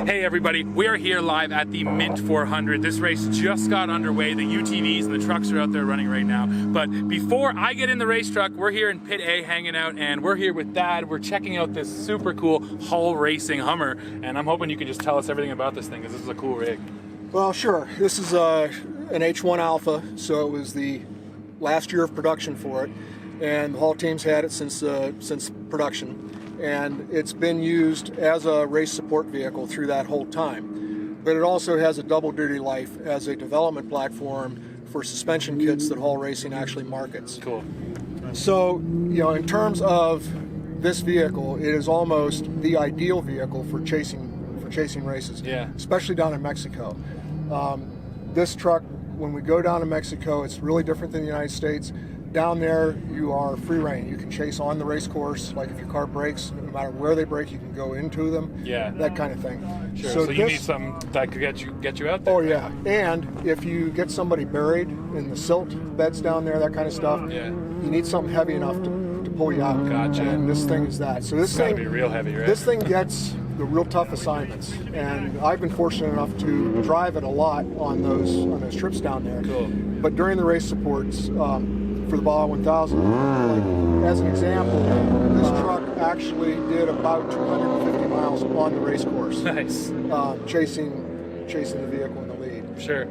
Hey everybody, we are here live at the Mint 400. This race just got underway. The UTVs and the trucks are out there running right now. But before I get in the race truck, we're here in Pit A hanging out, and we're here with Dad. We're checking out this super cool Hull Racing Hummer, and I'm hoping you can just tell us everything about this thing, because this is a cool rig. Well, sure. This is an H1 Alpha, so it was the last year of production for it, and the Hull team's had it since production. And it's been used as a race support vehicle through that whole time. But it also has a double duty life as a development platform for suspension kits that Hull Racing actually markets. Cool. So, you know, in terms of this vehicle, it is almost the ideal vehicle for chasing races, Yeah. especially down in Mexico. This truck, when we go down to Mexico, it's really different than the United States. Down there, you are free reign. You can chase on the race course. Like if your car breaks, no matter where they break, you can go into them. Yeah. That kind of thing. Sure. So you need something that could get you out there. Oh yeah. And if you get somebody buried in the silt beds down there, that kind of stuff, Yeah. you need something heavy enough to pull you out. Gotcha. And this thing is that. So this It's gotta thing be real heavy, right? This thing gets the real tough assignments, and I've been fortunate enough to drive it a lot on those trips down there. Cool. But during the race supports, for the Baja 1000, like, as an example, this truck actually did about 250 miles on the race course. Nice. Chasing the vehicle in the lead. Sure.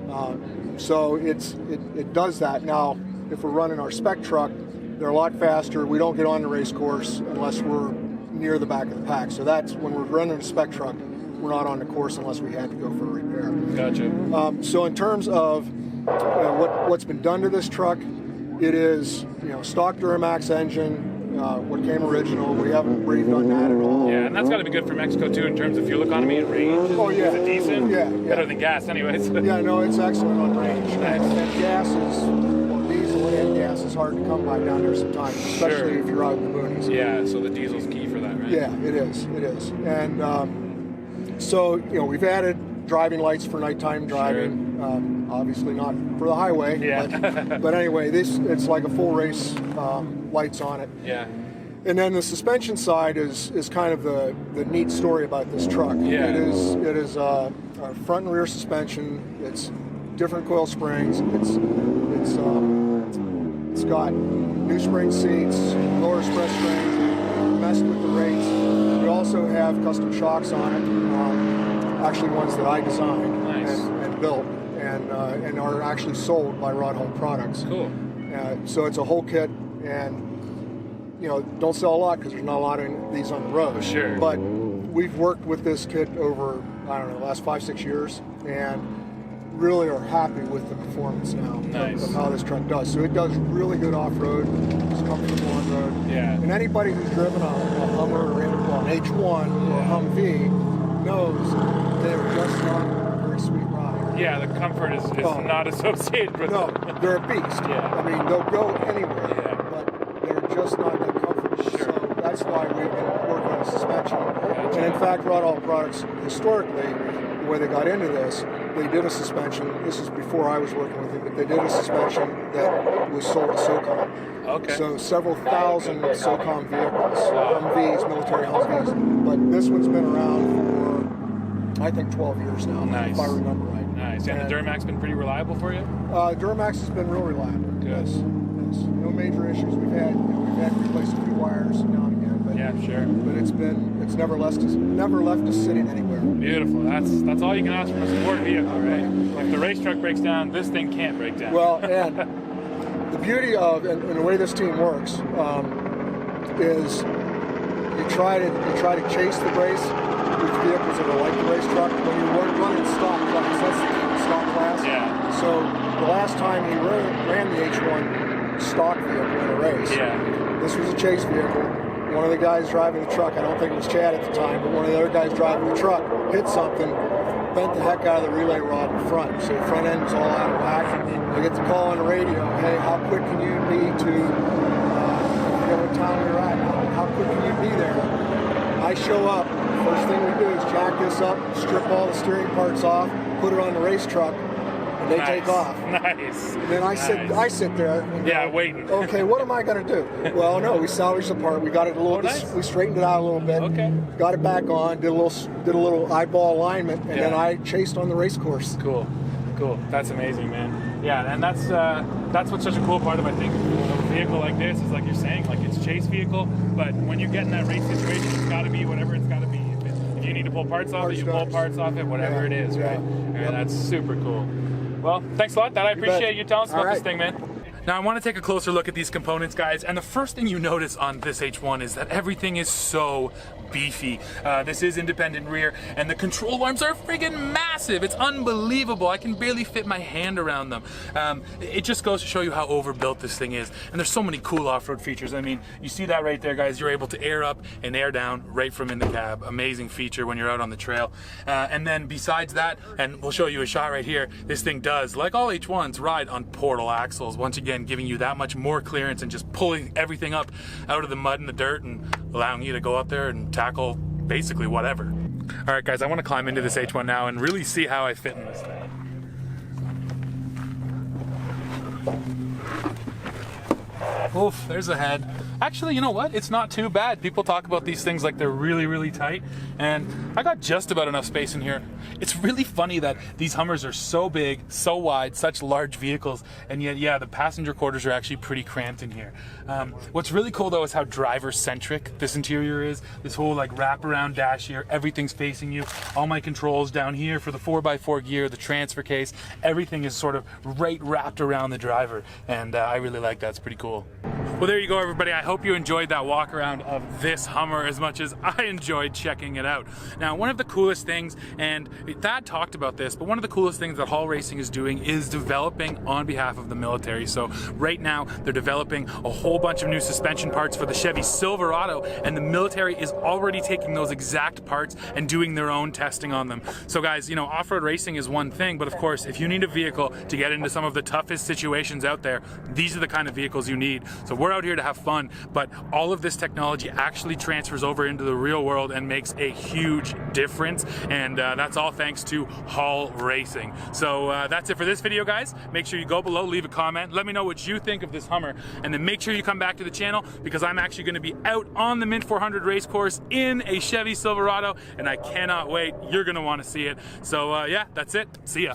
So it does that. Now, if we're running our spec truck, they're a lot faster. We don't get on the race course unless we're near the back of the pack. So that's when we're running a spec truck, we're not on the course unless we had to go for a repair. Gotcha. So in terms of what's been done to this truck, it is stock Duramax engine, what came original. We haven't breathed on that at all. Yeah, and that's got to be good for Mexico too in terms of fuel economy and range. Oh yeah. Is it decent? Yeah. Better than gas anyways. Yeah, no, it's excellent on range. Nice. And gas diesel and gas is hard to come by down there sometimes, especially if you're out in the boonies. Yeah, so the diesel's key for that, right? Yeah, it is. And so, we've added driving lights for nighttime driving. Obviously not for the highway. Yeah. But anyway, it's like a full race lights on it. Yeah. And then the suspension side is kind of the neat story about this truck. Yeah. It is a front and rear suspension. It's different coil springs. It's got new spring seats, lower express springs, messed with the rates. We also have custom shocks on it, actually ones that I designed. Nice. and built, and are actually sold by Rod Home Products. Cool. So it's a whole kit, and don't sell a lot because there's not a lot of these on the road. Sure. But we've worked with this kit over, I don't know, the last 5-6 years, and really are happy with the performance now. Nice. of how this truck does. So it does really good off-road. It's comfortable on road. Yeah. And anybody who's driven a Hummer or an H1 or a Humvee knows they're just not a very sweet ride. Yeah, the comfort is not associated with No, it. they're a beast. Yeah. I mean, they'll go anywhere, Yeah. but they're just not that comfortable. Sure. So that's why we've been working on the suspension. Gotcha. And in fact, Rod Home Products, historically, the way they got into this, they did a suspension. This is before I was working with them, but they did a suspension that was sold to SOCOM. Okay. So several thousand SOCOM vehicles, Wow. Humvees, military Humvees. But this one's been around for, I think, 12 years now, Nice. if I remember right. Nice. And the Duramax been pretty reliable for you? Duramax has been real reliable. Good. Yes. No major issues. We've had to replace a few wires now and again, but Yeah, sure. But it's never left us sitting anywhere. Beautiful. That's all you can ask from a sport vehicle, right? If the race truck breaks down, this thing can't break down. Well, and the beauty of and the way this team works is you try to chase the race with vehicles that are like the race truck when you're running stock class. That's the key, stock class. Yeah. So the last time he ran the H1 stock vehicle in a race, this was a chase vehicle. One of the guys driving the truck, I don't think it was Chad at the time, but one of the other guys driving the truck hit something, bent the heck out of the relay rod in front. So the front end was all out of whack. I get the call on the radio, hey, how quick can you be to, I forget what town we were at, how quick can you be there? I show up, first thing we do is jack this up, strip all the steering parts off, put it on the race truck, and They take off. Nice. And then I sit there. And go, waiting. Okay, what am I going to do? Well, no, we salvaged the part. We got it a little. Nice. We straightened it out a little bit. Okay. Got it back on. Did a little eyeball alignment, and then I chased on the race course. Cool. That's amazing, man. Yeah, and that's what's such a cool part of, I think, a vehicle like this is, like you're saying, like it's chase vehicle, but when you get in that race situation, it's got to be whatever it's got to be. If you need to pull parts off it, you pull parts off it, whatever it is, right? And that's super cool. Well, thanks a lot, Dad. I appreciate you telling us about this thing, man. Now I want to take a closer look at these components, guys, and the first thing you notice on this H1 is that everything is so beefy. This is independent rear, and the control arms are friggin' massive. It's unbelievable. I can barely fit my hand around them. It just goes to show you how overbuilt this thing is, and there's so many cool off-road features. I mean, you see that right there, guys. You're able to air up and air down right from in the cab. Amazing feature when you're out on the trail. And then besides that, and we'll show you a shot right here, this thing does, like all H1s, ride on portal axles. Once again, giving you that much more clearance and just pulling everything up out of the mud and the dirt and allowing you to go up there and tackle basically whatever. All right, guys, I want to climb into this H1 now and really see how I fit in this thing. Oof, there's the head. Actually, you know what? It's not too bad. People talk about these things like they're really, really tight, and I got just about enough space in here. It's really funny that these Hummers are so big, so wide, such large vehicles, and yet, yeah, the passenger quarters are actually pretty cramped in here. What's really cool, though, is how driver-centric this interior is. This whole, like, wrap-around dash here, everything's facing you. All my controls down here for the 4x4 gear, the transfer case, everything is sort of right wrapped around the driver, and I really like that. It's pretty cool. Well, there you go, everybody. I hope you enjoyed that walk around of this Hummer as much as I enjoyed checking it out. Now, one of the coolest things, and Thad talked about this, but one of the coolest things that Hall Racing is doing is developing on behalf of the military. So right now, they're developing a whole bunch of new suspension parts for the Chevy Silverado, and the military is already taking those exact parts and doing their own testing on them. So guys, you know, off-road racing is one thing, but of course, if you need a vehicle to get into some of the toughest situations out there, these are the kind of vehicles you need. So we're out here to have fun, but all of this technology actually transfers over into the real world and makes a huge difference, and that's all thanks to Hall Racing. So that's it for this video, guys. Make sure you go below, leave a comment, let me know what you think of this Hummer, and then make sure you come back to the channel because I'm actually going to be out on the Mint 400 race course in a Chevy Silverado, and I cannot wait. You're going to want to see it. So yeah, that's it. See ya.